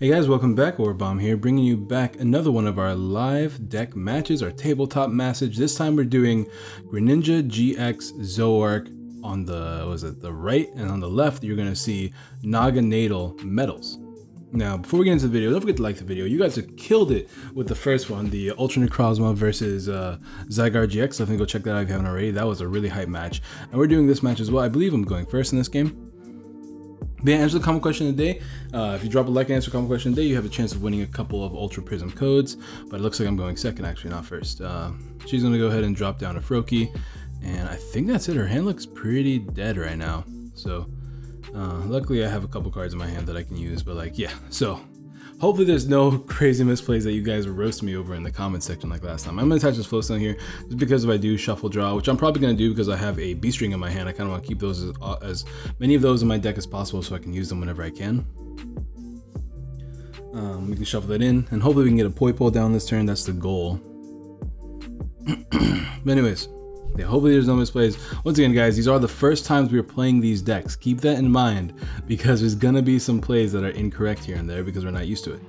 Hey guys, welcome back. Orabomb here, bringing you back another one of our live deck matches, our tabletop matches. This time we're doing Greninja GX Zoroark on the right, and on the left you're gonna see Nagandel medals. Now, before we get into the video, don't forget to like the video. You guys have killed it with the first one, the Ultra Necrozma versus Zygarde GX. Definitely go check that out if you haven't already. That was a really hype match, and we're doing this match as well. I believe I'm going first in this game. But yeah, answer the comment question of the day. If you drop a like and answer the comment question of the day, you have a chance of winning a couple of Ultra Prism codes. But it looks like I'm going second, actually, not first. She's going to go ahead and drop down a Froakie. And I think that's it. Her hand looks pretty dead right now. So, luckily I have a couple cards in my hand that I can use. But like, yeah. So, hopefully there's no crazy misplays that you guys were roasting me over in the comment section like last time. I'm going to attach this flow stone here just because if I do shuffle draw, which I'm probably going to do because I have a B string in my hand. I kind of want to keep those as many of those in my deck as possible so I can use them whenever I can. We can shuffle that in and hopefully we can get a Poipole down this turn. That's the goal. But anyways, yeah, hopefully there's no misplays. Once again, guys, these are the first times we are playing these decks. Keep that in mind because there's gonna be some plays that are incorrect here and there because we're not used to it.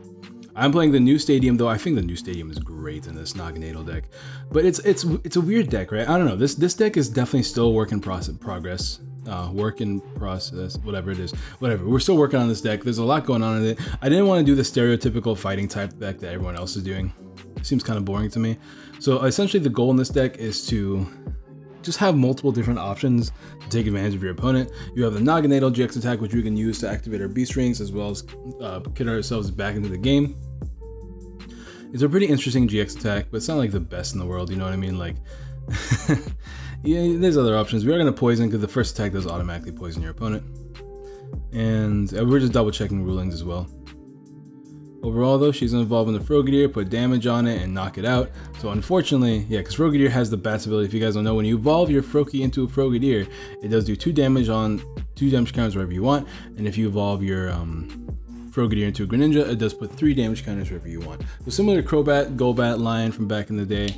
I'm playing the new stadium though. I think the new stadium is great in this Nagandel deck, but it's a weird deck, right? I don't know. This deck is definitely still work in progress, whatever it is, whatever. We're still working on this deck. There's a lot going on in it. I didn't want to do the stereotypical fighting type deck that everyone else is doing. It seems kind of boring to me. So essentially the goal in this deck is to just have multiple different options to take advantage of your opponent. You have the Nagandel GX attack, which we can use to activate our B strings as well as get ourselves back into the game. It's a pretty interesting GX attack, but it's not like the best in the world, you know what I mean? Like, yeah, there's other options. We are going to poison because the first attack does automatically poison your opponent. And we're just double checking rulings as well. Overall though, she's gonna evolve into Frogadier, put damage on it, and knock it out. So unfortunately, yeah, because Frogadier has the Bats ability, if you guys don't know, when you evolve your Froakie into a Frogadier, it does do 2 damage on 2 damage counters wherever you want. And if you evolve your Frogadier into a Greninja, it does put 3 damage counters wherever you want. So similar to Crobat, Golbat, Lion from back in the day.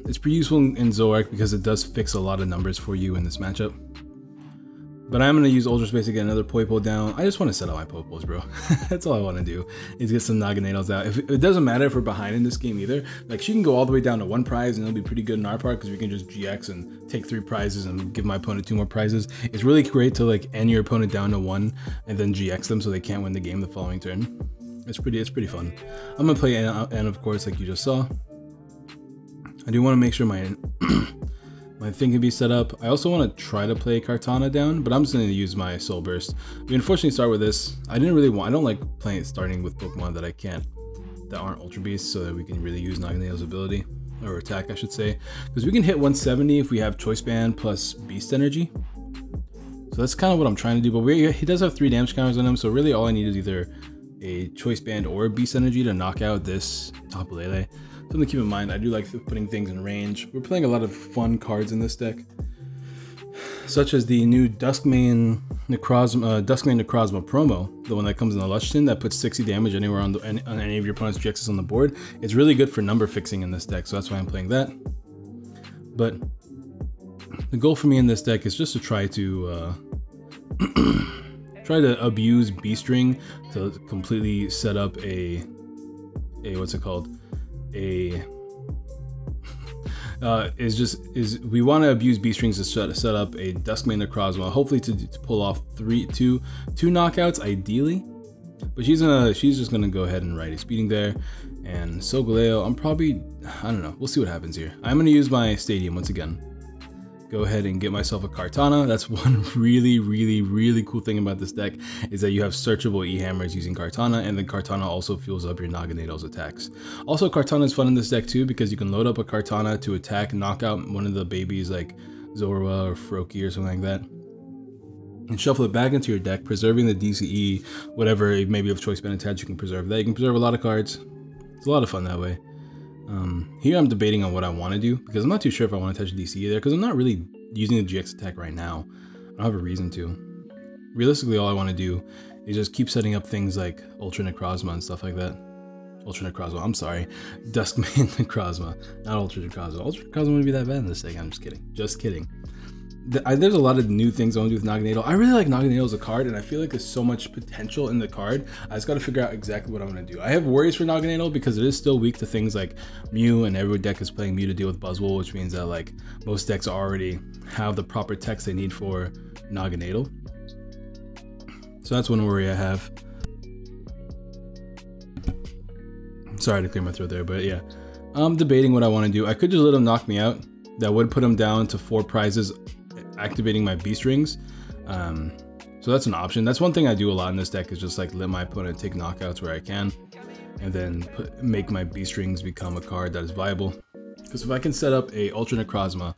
It's pretty useful in Zoroark because it does fix a lot of numbers for you in this matchup. But I'm going to use Ultra Space to get another Poipole down. I just want to set out my Poipoles, bro. That's all I want to do, is get some Nagandels out. It doesn't matter if we're behind in this game either. Like, she can go all the way down to 1 prize and it'll be pretty good in our part because we can just GX and take 3 prizes and give my opponent 2 more prizes. It's really great to like end your opponent down to 1 and then GX them so they can't win the game the following turn. It's pretty fun. I'm going to play N, of course, like you just saw. I do want to make sure my my thing can be set up. I also want to try to play Kartana down, but I'm just going to use my Soul Burst. We unfortunately start with this. I don't like starting with Pokemon that aren't Ultra Beasts, so that we can really use Nagandel's ability, or attack I should say, because we can hit 170 if we have Choice Band plus Beast Energy. So that's kind of what I'm trying to do, but he does have 3 damage counters on him, so really all I need is either a Choice Band or a Beast Energy to knock out this Tapu Lele. Something to keep in mind, I do like putting things in range. We're playing a lot of fun cards in this deck, such as the new Duskmane Necrozma promo, the one that comes in the Lushton that puts 60 damage anywhere on any of your opponent's GXs on the board. It's really good for number fixing in this deck, so that's why I'm playing that. But the goal for me in this deck is just to try to abuse B-String to completely set up a what's it called? We want to abuse B strings to set up a Duskmane Necrozma, hopefully to pull off two knockouts ideally. But she's just gonna go ahead and ride a speeding there, and Solgaleo, I don't know, we'll see what happens here. I'm gonna use my stadium once again. Go ahead and get myself a Kartana. That's one really cool thing about this deck, is that you have searchable E-hammers using Kartana, and then Kartana also fuels up your Nagandel's attacks. Also, Kartana is fun in this deck too because you can load up a Kartana to attack and knock out one of the babies like Zorua or Froakie or something like that, and shuffle it back into your deck, preserving the DCE, whatever, maybe of Choice Band attach, you can preserve that. You can preserve a lot of cards. It's a lot of fun that way. Here I'm debating on what I want to do because I'm not too sure if I want to touch DC either because I'm not really using the GX attack right now. I don't have a reason to. Realistically, all I want to do is just keep setting up things like Ultra Necrozma and stuff like that. Ultra Necrozma, I'm sorry. Duskmane Necrozma, not Ultra Necrozma. Ultra Necrozma wouldn't be that bad in this thing. I'm just kidding. Just kidding. there's a lot of new things I want to do with Nagandel. I really like Nagandel as a card, and I feel like there's so much potential in the card. I just got to figure out exactly what I'm going to do. I have worries for Nagandel because it is still weak to things like Mew, and every deck is playing Mew to deal with Buzzwole, which means that like most decks already have the proper text they need for Nagandel. So that's one worry I have. Sorry to clear my throat there, but yeah. I'm debating what I want to do. I could just let him knock me out. That would put him down to 4 prizes, activating my beast rings. So that's an option. That's one thing I do a lot in this deck, is just like let my opponent take knockouts where I can, and then make my beast rings become a card that is viable. Because if I can set up a Ultra Necrozma,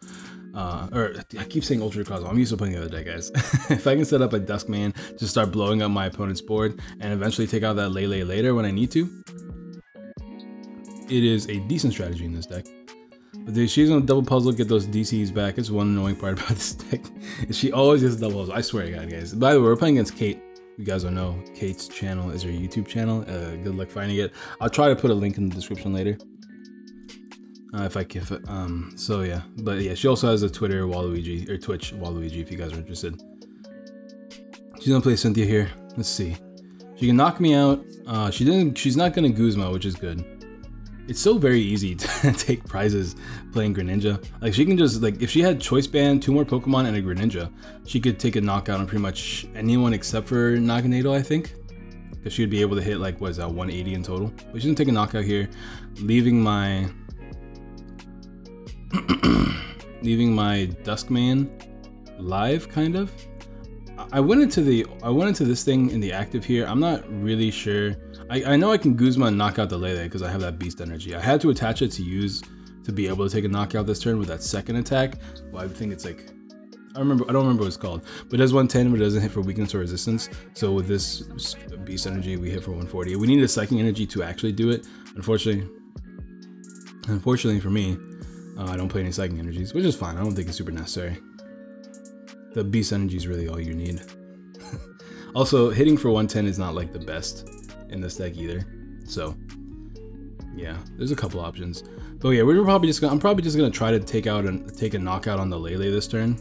or I keep saying Ultra Necrozma, I'm used to playing the other deck, guys. If I can set up a Duskman to start blowing up my opponent's board and eventually take out that Lele later when I need to, it is a decent strategy in this deck. But she's gonna double puzzle, get those DCs back. It's one annoying part about this deck. She always gets double puzzle. I swear to God, guys. By the way, we're playing against Kate. You guys don't know, Kate's channel is her YouTube channel. Good luck finding it. I'll try to put a link in the description later. If I can. So yeah. But yeah, she also has a Twitter Waluigi, or Twitch Waluigi, if you guys are interested. She's gonna play Cynthia here. Let's see. She can knock me out. She's not gonna Guzma, which is good. It's so very easy to take prizes playing Greninja. Like, she can just, like, if she had Choice Band, 2 more Pokemon, and a Greninja, she could take a knockout on pretty much anyone except for Nagandel, I think. Because she would be able to hit, like, what is that, 180 in total. But she's gonna take a knockout here, leaving my Duskman live, kind of. I went into this thing in the active here. I'm not really sure. I know I can Guzma and knock out the Lele because I have that beast energy. I had to attach it to be able to take a knockout this turn with that second attack. Well, I think it's like, I don't remember what it's called, but it does 110, but it doesn't hit for weakness or resistance. So with this beast energy, we hit for 140. We need a psychic energy to actually do it. Unfortunately for me, I don't play any psychic energies, which is fine. I don't think it's super necessary. The beast energy is really all you need. Also, hitting for 110 is not like the best in this deck either. So yeah, there's a couple options. But yeah, I'm probably just gonna try to take a knockout on the Lele this turn.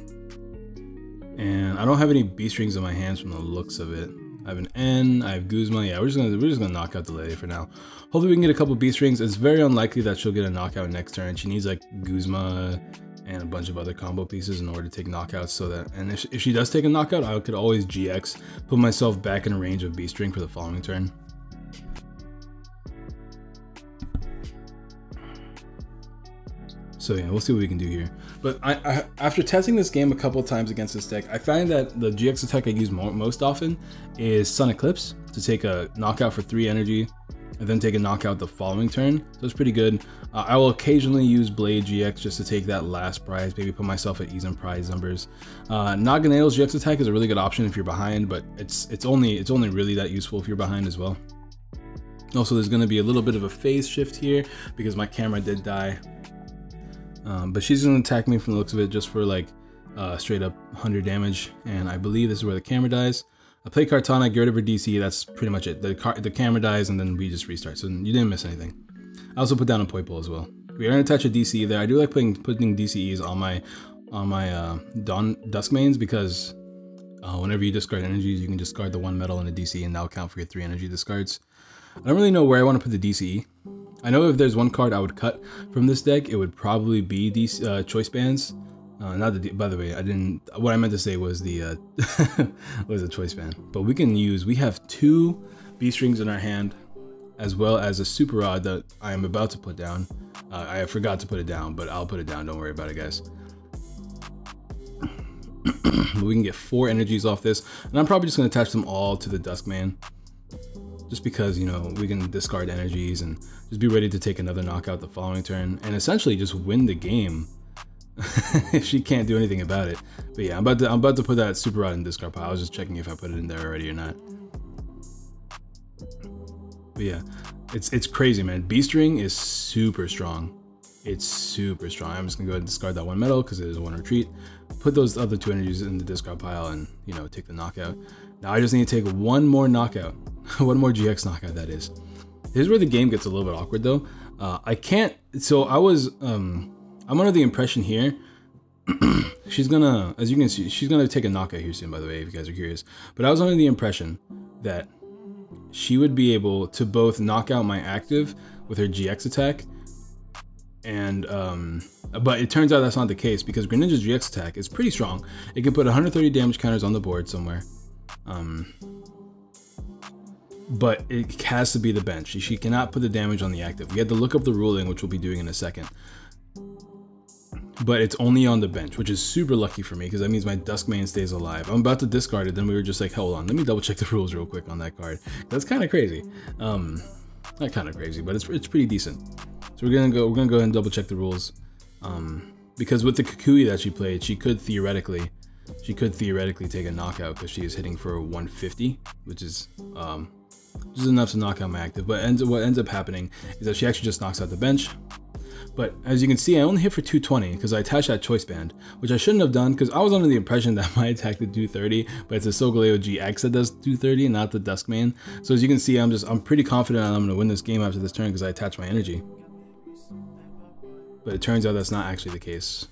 And I don't have any beast rings in my hands from the looks of it. I have an N, I have Guzma. Yeah, we're just gonna knock out the Lele for now. Hopefully we can get a couple beast rings. It's very unlikely that she'll get a knockout next turn. She needs like Guzma and a bunch of other combo pieces in order to take knockouts. So that, and if she does take a knockout, I could always GX, put myself back in range of beast ring for the following turn. So yeah, we'll see what we can do here. But after testing this game a couple of times against this deck, I find that the GX attack I use most often is Sun Eclipse to take a knockout for 3 energy and then take a knockout the following turn. So it's pretty good. I will occasionally use Blade GX just to take that last prize, maybe put myself at even prize numbers. Nagandel's GX attack is a really good option if you're behind, but it's only really that useful if you're behind as well. Also, there's going to be a little bit of a phase shift here because my camera did die. But she's gonna attack me from the looks of it just for like straight up 100 damage, and I believe this is where the camera dies. I play Kartana, get rid of her DC, that's pretty much it. The camera dies and then we just restart, so you didn't miss anything. I also put down a Poipole as well. We're gonna attach a DC there. I do like putting DCEs on my Duskmanes because whenever you discard energies, you can discard the 1 metal and a DC, and that'll count for your 3 energy discards. I don't really know where I want to put the DCE. I know if there's one card I would cut from this deck, it would probably be these Choice Bands. By the way, what I meant to say was the was a Choice Band. But we have 2 Beast Rings in our hand, as well as a Super Rod that I am about to put down. I forgot to put it down, but I'll put it down. Don't worry about it, guys. We can get 4 energies off this, and I'm probably just gonna attach them all to the Duskman. Just because, you know, we can discard energies and just be ready to take another knockout the following turn and essentially just win the game if she can't do anything about it. But yeah, I'm about to put that Super Rod in discard pile. I was just checking if I put it in there already or not. But yeah, it's crazy, man. Beast Ring is super strong. It's super strong. I'm just gonna go ahead and discard that 1 metal because it is a 1 retreat. Put those other 2 energies in the discard pile and, you know, take the knockout. Now I just need to take 1 more knockout. 1 more GX knockout, that is. Here's where the game gets a little bit awkward though. I can't, so I'm under the impression here she's gonna, as you can see, she's gonna take a knockout here soon, by the way, if you guys are curious. But I was under the impression that she would be able to both knock out my active with her GX attack, and but it turns out that's not the case, because Greninja's GX attack is pretty strong. It can put 130 damage counters on the board somewhere. But it has to be the bench. She cannot put the damage on the active. We had to look up the ruling, which we'll be doing in a second. But it's only on the bench, which is super lucky for me, because that means my Duskmane stays alive. I'm about to discard it, then we were just like, hold on, let me double check the rules real quick on that card. That's kind of crazy. Not kind of crazy, but it's pretty decent. So we're gonna go ahead and double check the rules. Because with the Kukui that she played, she could theoretically take a knockout, because she is hitting for 150, which is enough to knock out my active. But what ends up happening is that she actually just knocks out the bench. But as you can see, I only hit for 220 because I attached that choice band, which I shouldn't have done, because I was under the impression that my attack did 230, but it's a Solgaleo GX that does 230, not the Duskmane. So as you can see, I'm pretty confident I'm going to win this game after this turn because I attached my energy. But it turns out that's not actually the case.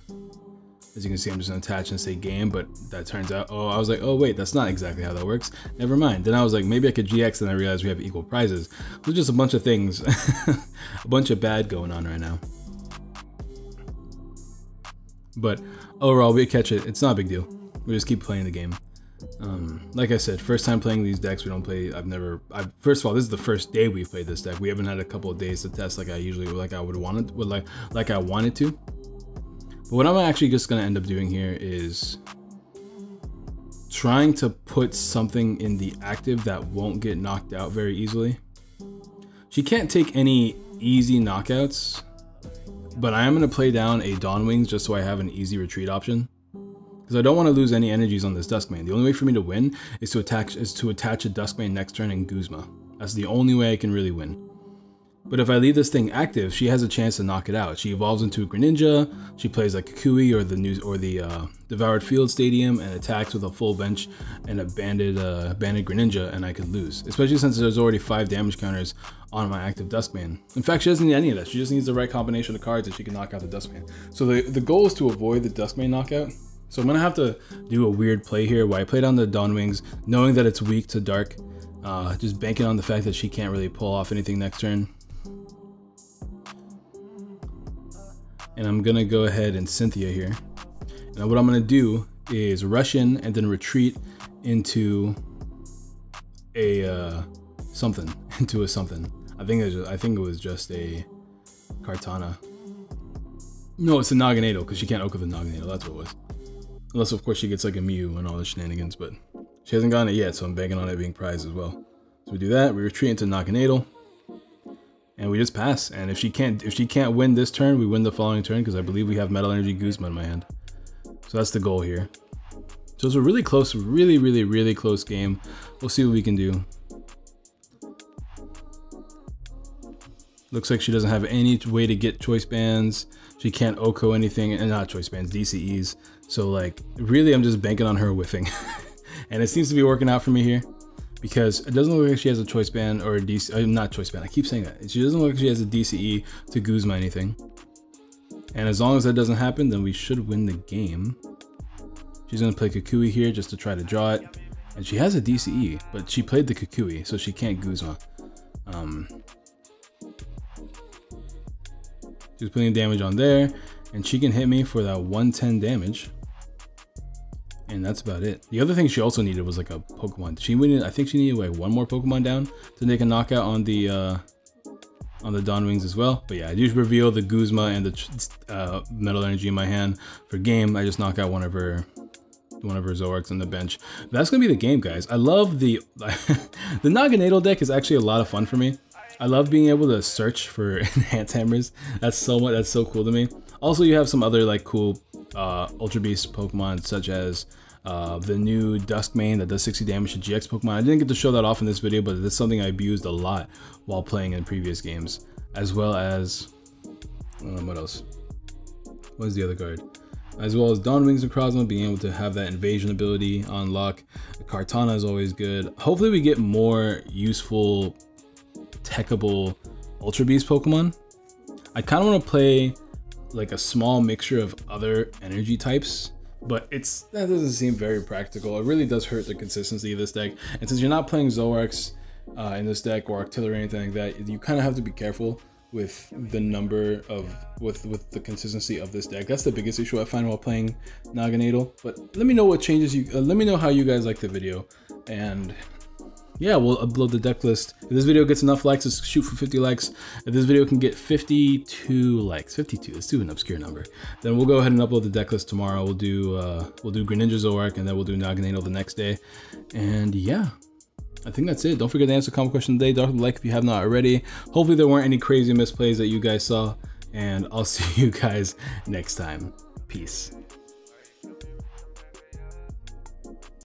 As you can see, I'm just going to attach and say game, but that turns out, I was like, oh wait, that's not exactly how that works. Never mind. Then I was like, maybe I could GX, and I realized we have equal prizes. There's just a bunch of things, a bunch of bad going on right now. But overall, we catch it. It's not a big deal. We just keep playing the game. Like I said, first time playing these decks. We don't play. First of all, this is the first day we've played this deck. We haven't had a couple of days to test like I wanted to. But what I'm actually just gonna end up doing here is trying to put something in the active that won't get knocked out very easily. She can't take any easy knockouts. But I am going to play down a Dawn Wings just so I have an easy retreat option, because I don't want to lose any energies on this Duskmane. The only way for me to win is to attach a Duskmane next turn and Guzma. That's the only way I can really win. But if I leave this thing active, she has a chance to knock it out. She evolves into a Greninja, she plays like Kukui or the Devoured Field Stadium and attacks with a full bench and a banded Greninja, and I could lose. Especially since there's already 5 damage counters on my active Duskmane. In fact, she doesn't need any of that. She just needs the right combination of cards and she can knock out the Duskmane. So the goal is to avoid the Duskmane knockout. So I'm gonna have to do a weird play here where I play down the Dawn Wings, knowing that it's weak to Dark, just banking on the fact that she can't really pull off anything next turn. And I'm gonna go ahead and Cynthia here. And what I'm gonna do is rush in and then retreat into a something. I think it was just a Kartana. No, it's a Nagandel, because she can't Oko the Nagandel. That's what it was. Unless of course she gets like a Mew and all the shenanigans, but she hasn't gotten it yet, so I'm banking on it being prized as well. So we do that. We retreat into Nagandel. And we just pass. And if she can't win this turn, we win the following turn, because I believe we have Metal Energy Guzma in my hand. So that's the goal here. So it's a really close, really close game. We'll see what we can do. Looks like she doesn't have any way to get choice bands. She can't Oko anything, and not choice bands, DCEs. So like, really, I'm just banking on her whiffing. And it seems to be working out for me here, because it doesn't look like she has a choice band or a DC, not choice band, I keep saying that. She doesn't look like she has a DCE to Guzma anything. And as long as that doesn't happen, then we should win the game. She's gonna play Kukui here just to try to draw it. And she has a DCE, but she played the Kukui, so she can't Guzma. She's putting damage on there, and she can hit me for that 110 damage. And that's about it. The other thing she also needed was like a Pokemon. I think she needed like 1 more Pokemon down to make a knockout on the Dawn Wings as well. But yeah, I do reveal the Guzma and the Metal Energy in my hand for game. I just knock out one of her Zoroarks on the bench. That's gonna be the game, guys. I love the the Nagandel deck is actually a lot of fun for me. I love being able to search for enhanced hammers. That's so cool to me. Also, you have some other like cool Ultra Beast Pokemon, such as the new Duskmane that does 60 damage to GX Pokemon. I didn't get to show that off in this video, but it's something I abused a lot while playing in previous games. As well as, what else? What is the other card? As well as Dawn Wings across them, being able to have that invasion ability on lock. Kartana is always good. Hopefully we get more useful, techable Ultra Beast Pokemon. I kind of want to play like a small mixture of other energy types, but that doesn't seem very practical. It really does hurt the consistency of this deck. And since you're not playing Zoroarks in this deck or Octillery or anything like that, you kind of have to be careful with the number of with the consistency of this deck. That's the biggest issue I find while playing Nagandel. But let me know what changes you let me know how you guys like the video, and yeah, we'll upload the deck list. If this video gets enough likes, let's shoot for 50 likes. If this video can get 52 likes, 52, let's do an obscure number, then we'll go ahead and upload the deck list tomorrow. We'll do Greninja, Zoroark, and then we'll do Nagandel the next day. And yeah, I think that's it. Don't forget to answer the comment question today. Drop a like if you have not already. Hopefully there weren't any crazy misplays that you guys saw, and I'll see you guys next time. Peace.